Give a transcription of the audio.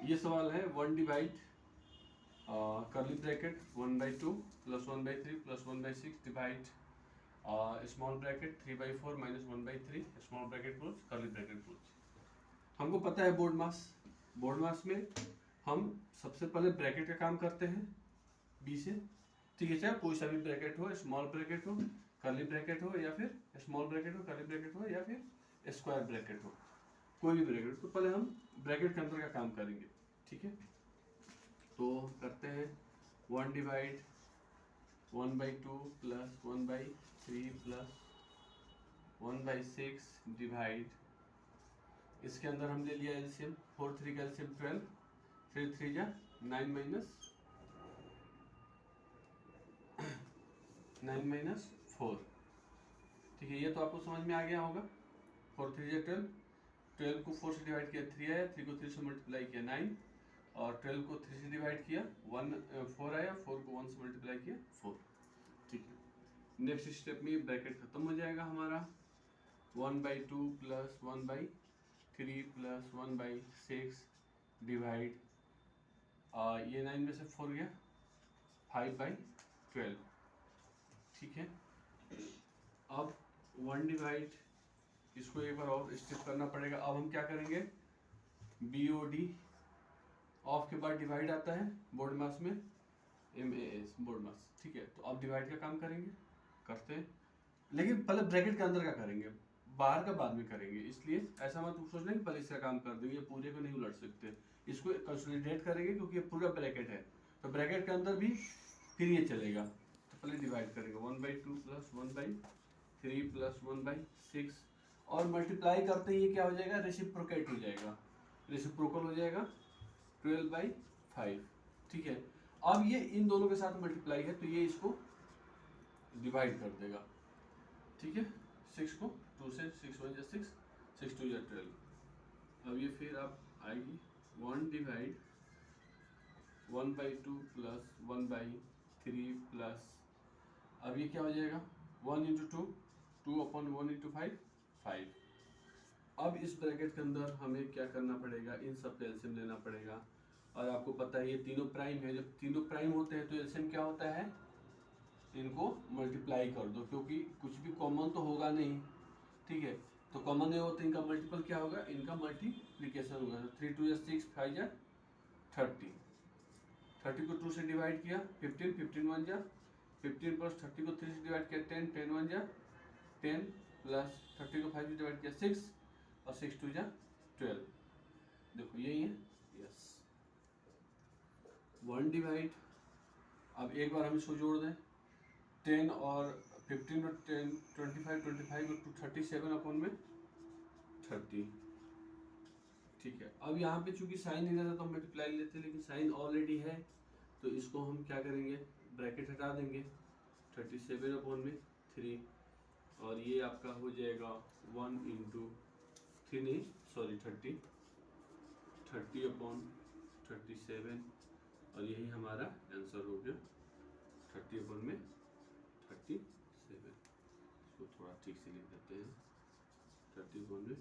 ये सवाल है 1 divide curly bracket 1/2 plus 1/3 plus 1/6 divide small bracket 3/4 minus 1/3 small bracket close curly bracket close. हमको पता है बोर्ड मास में हम सबसे पहले ब्रैकेट का काम करते हैं बी से, ठीक है, चाहे कोई सा भी ब्रैकेट हो, स्मॉल ब्रैकेट हो, कर्ली ब्रैकेट हो, या फिर स्मॉल ब्रैकेट हो, कर्ली ब्रैकेट हो, या फिर स्क्वायर ब्रैकेट हो, कोई भी ब्रैकेट। तो पहले हम ब्रैकेट के अंदर का काम करेंगे, ठीक है। तो करते हैं 1 डिवाइड 1/2 प्लस 1/3 प्लस 1/6 डिवाइड, इसके अंदर हम ले लिया एलसीएम, 4 3 का एलसीएम 12, 3 3 जा 9 माइनस 4, ठीक है। ये तो आपको समझ में आ गया होगा। 4 3 जा 12, 12 को 4 से डिवाइड किया 3 आया, 3 को 3 से मल्टीप्लाई किया 9, और 12 को 3 से डिवाइड किया 4 आया, 4 को 1 से मल्टीप्लाई किया 4, ठीक है। नेक्स्ट स्टेप में ब्रैकेट खत्म हो जाएगा हमारा। 1/2 प्लस 1/3 प्लस 1/6 डिवाइड, ये 9 में से 4 गया 5/12, ठीक है। अब 1 डिवाइड, इसको एक बार और स्टेप करना पड़ेगा। अब हम क्या करेंगे, BOD ऑफ के बाद डिवाइड आता है बोर्ड मास में, MAS बोर्ड मास, ठीक है। तो अब डिवाइड का काम करेंगे, करते हैं, लेकिन पहले ब्रैकेट के अंदर का करेंगे, बाहर का बाद में करेंगे। इसलिए ऐसा मत सोच लें कि पहले इसका काम कर देंगे, पूरे को नहीं उलट सकते, इसको कंसोलिडेट करेंगे क्योंकि ये पूरा ब्रैकेट है। तो ब्रैकेट के अंदर भी फिर ये चलेगा। तो पहले डिवाइड करेंगे 1/2 प्लस 1/3 प्लस 1/6, और मल्टीप्लाई करते ही ये क्या हो जाएगा, रेसिप्रोकेट हो जाएगा, रेसिप्रोकल हो जाएगा 12/5, ठीक है। अब ये इन दोनों के साथ मल्टीप्लाई है तो ये इसको डिवाइड कर देगा, ठीक है। 6 को 2 से, 6 1 जा 6, 6 2 जा 12। अब ये फिर आप आएगी 1 डिवाइड 1/2 प्लस 1/3 प्लस, अब ये क्या हो जाएगा 1 × 2, 2/1 × 5, 5। अब इस ब्रैकेट के अंदर हमें क्या करना पड़ेगा, इन सब का एलसीएम लेना पड़ेगा। और आपको पता है ये तीनों प्राइम है, जब तीनों प्राइम होते हैं तो एलसीएम क्या होता है, इनको मल्टीप्लाई कर दो, क्योंकि कुछ भी कॉमन तो होगा नहीं, ठीक है। तो कॉमन नहीं होता, इनका मल्टीपल क्या होगा, इनका मल्टीप्लिकेशन होगा। 3 2 जा 6, 5 जा 30, 30 को 2 से डिवाइड किया 15, 15 1 जा 15 प्लस 30 को 3 से डिवाइड किया 10, 10 1 जा 10 प्लस 30 को 5 से डिवाइड किया 6, और 6 2 जा 12। देखो यही है, यस। 1 डिवाइड, अब एक बार हम इसको जोड़ दें, 10 और 15 और 10 25, 25 को 37/30, ठीक है। अब यहाँ पे चूंकि साइन नहीं रहता तो हम मल्टीप्लाई लेते हैं, लेकिन साइन ऑलरेडी है तो इसको हम क्या करेंगे, ब्रैकेट हटा देंगे 37/3, और ये आपका हो जाएगा 1 × 3 नहीं सॉरी 30/37, और यही हमारा आंसर हो गया 30/37। इसको थोड़ा ठीक से लिख देते हैं 30/37।